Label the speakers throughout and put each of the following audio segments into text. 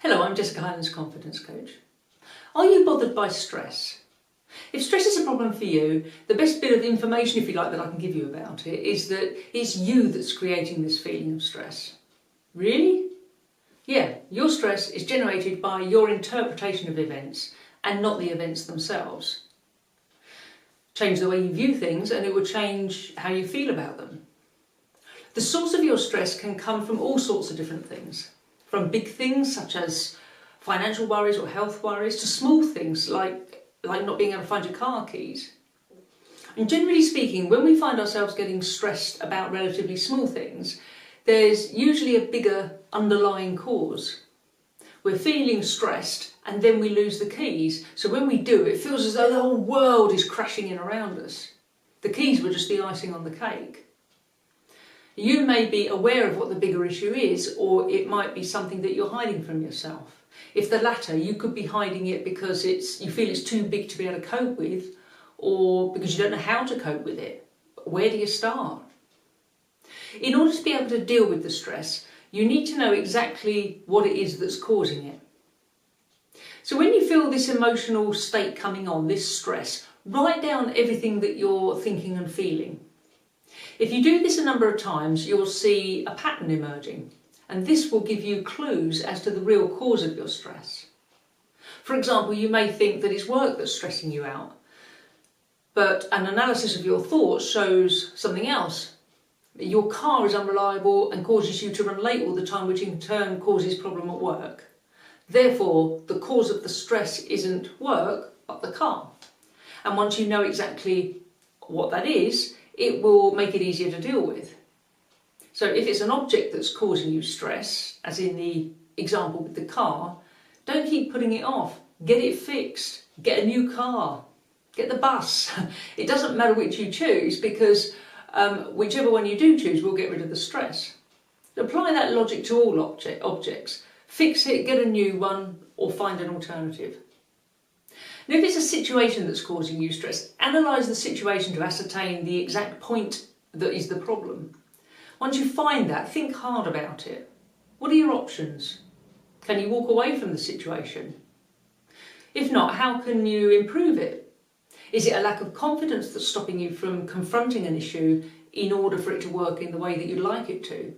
Speaker 1: Hello, I'm Jessica Hyland's Confidence Coach. Are you bothered by stress? If stress is a problem for you, the best bit of information, if you like, that I can give you about it is that it's you that's creating this feeling of stress. Really? Yeah, your stress is generated by your interpretation of events and not the events themselves. Change the way you view things and it will change how you feel about them. The source of your stress can come from all sorts of different things. From big things such as financial worries or health worries to small things like not being able to find your car keys. And generally speaking, when we find ourselves getting stressed about relatively small things, there's usually a bigger underlying cause. We're feeling stressed and then we lose the keys. So when we do, it feels as though the whole world is crashing in around us. The keys were just the icing on the cake. You may be aware of what the bigger issue is, or it might be something that you're hiding from yourself. If the latter, you could be hiding it because you feel it's too big to be able to cope with, or because you don't know how to cope with it. Where do you start? In order to be able to deal with the stress, you need to know exactly what it is that's causing it. So when you feel this emotional state coming on, this stress, write down everything that you're thinking and feeling. If you do this a number of times, you'll see a pattern emerging, and this will give you clues as to the real cause of your stress. For example, you may think that it's work that's stressing you out, but an analysis of your thoughts shows something else. Your car is unreliable and causes you to run late all the time, which in turn causes problem at work. Therefore, the cause of the stress isn't work, but the car. And once you know exactly what that is, it will make it easier to deal with. So if it's an object that's causing you stress, as in the example with the car, don't keep putting it off. Get it fixed. Get a new car. Get the bus. It doesn't matter which you choose, because whichever one you do choose will get rid of the stress. Apply that logic to all objects. Fix it, get a new one, or find an alternative. Now, if it's a situation that's causing you stress, analyse the situation to ascertain the exact point that is the problem. Once you find that, think hard about it. What are your options? Can you walk away from the situation? If not, how can you improve it? Is it a lack of confidence that's stopping you from confronting an issue in order for it to work in the way that you'd like it to?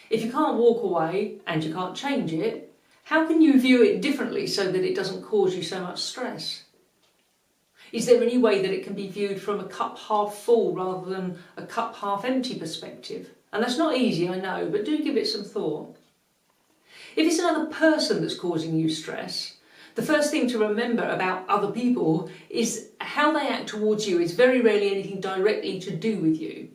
Speaker 1: If you can't walk away and you can't change it, how can you view it differently so that it doesn't cause you so much stress? Is there any way that it can be viewed from a cup half full rather than a cup half empty perspective? And that's not easy, I know, but do give it some thought. If it's another person that's causing you stress, the first thing to remember about other people is how they act towards you is very rarely anything directly to do with you.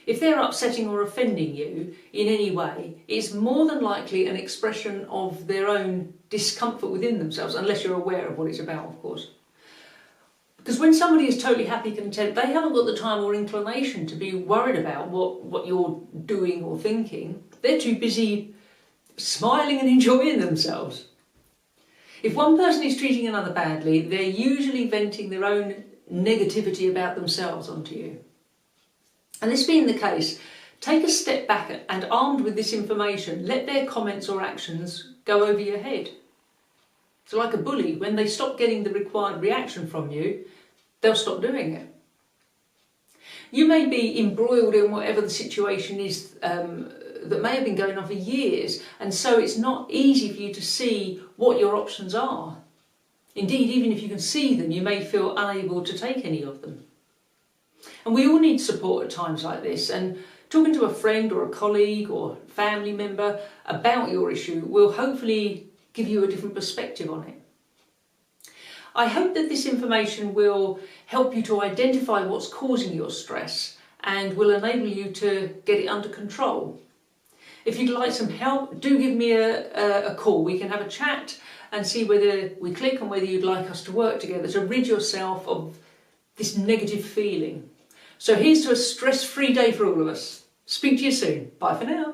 Speaker 1: If they're upsetting or offending you in any way, it's more than likely an expression of their own discomfort within themselves, unless you're aware of what it's about, of course. Because when somebody is totally happy, content, they haven't got the time or inclination to be worried about what you're doing or thinking. They're too busy smiling and enjoying themselves. If one person is treating another badly, they're usually venting their own negativity about themselves onto you. And this being the case, take a step back and, armed with this information, let their comments or actions go over your head. So like a bully, when they stop getting the required reaction from you, they'll stop doing it. You may be embroiled in whatever the situation is that may have been going on for years, and so it's not easy for you to see what your options are. Indeed, even if you can see them, you may feel unable to take any of them. And we all need support at times like this, and talking to a friend or a colleague or family member about your issue will hopefully give you a different perspective on it. I hope that this information will help you to identify what's causing your stress and will enable you to get it under control. If you'd like some help, do give me a call. We can have a chat and see whether we click and whether you'd like us to work together to rid yourself of this negative feeling. So here's to a stress-free day for all of us. Speak to you soon. Bye for now.